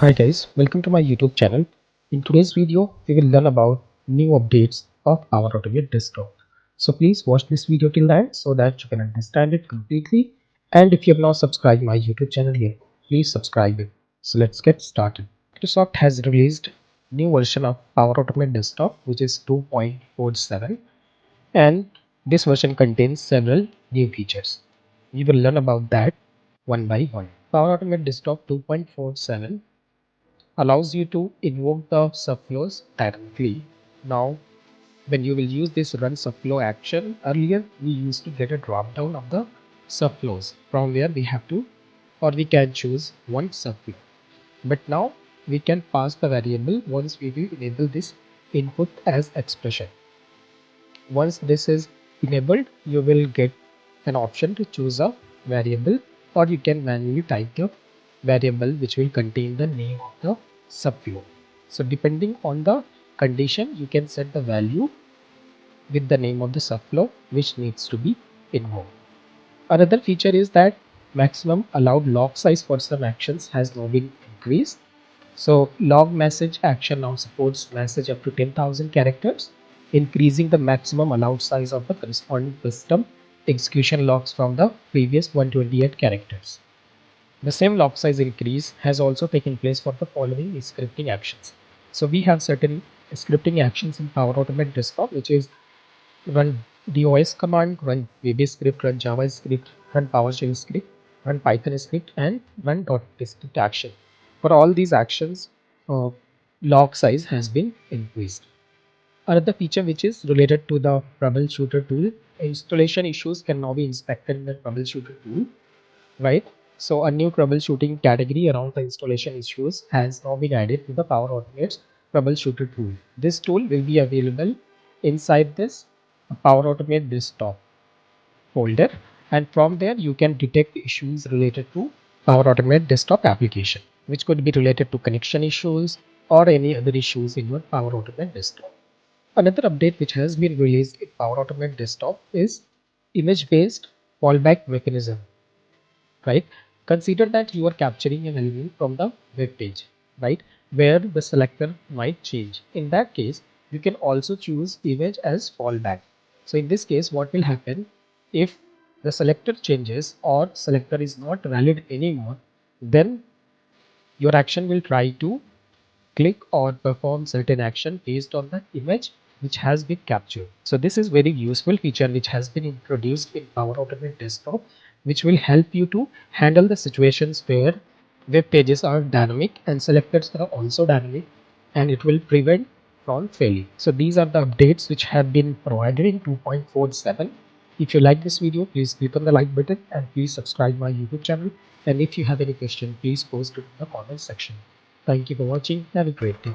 Hi guys, welcome to my YouTube channel. In today's video, we will learn about new updates of Power Automate Desktop. So please watch this video till the end so that you can understand it completely. And if you have not subscribed my YouTube channel yet, please subscribe it. So let's get started. Microsoft has released new version of Power Automate Desktop, which is 2.47, and this version contains several new features. We will learn about that one by one. Power Automate Desktop 2.47 allows you to invoke the subflows directly. Now, when you will use this run subflow action, earlier we used to get a drop down of the subflows from where we have to or we can choose one subflow. But now we can pass the variable once we will enable this input as expression. Once this is enabled, you will get an option to choose a variable, or you can manually type the variable which will contain the name of the subflow. So depending on the condition, you can set the value with the name of the subflow which needs to be invoked. Another feature is that maximum allowed log size for some actions has now been increased. So log message action now supports message up to 10,000 characters, increasing the maximum allowed size of the corresponding custom execution logs from the previous 128 characters. The same log size increase has also taken place for the following scripting actions. So we have certain scripting actions in Power Automate Desktop, which is run DOS command, run VB script, run Java script, run PowerShell script, run Python script, and run .script action. For all these actions, log size has been increased. Another feature which is related to the Troubleshooter tool, installation issues can now be inspected in the Troubleshooter tool, right? So a new troubleshooting category around the installation issues has now been added to the Power Automate's Troubleshooter tool. This tool will be available inside this Power Automate Desktop folder, and from there you can detect issues related to Power Automate Desktop application, which could be related to connection issues or any other issues in your Power Automate Desktop. Another update which has been released in Power Automate Desktop is image-based fallback mechanism, right? Consider that you are capturing an element from the web page, right, where the selector might change. In that case, you can also choose image as fallback. So in this case, what will happen if the selector changes or selector is not valid anymore, then your action will try to click or perform certain action based on the image which has been captured. So this is very useful feature which has been introduced in Power Automate Desktop, which will help you to handle the situations where web pages are dynamic and selectors are also dynamic, and it will prevent from failing. So these are the updates which have been provided in 2.47. If you like this video, please click on the like button and please subscribe my YouTube channel. And if you have any question, please post it in the comment section. Thank you for watching. Have a great day.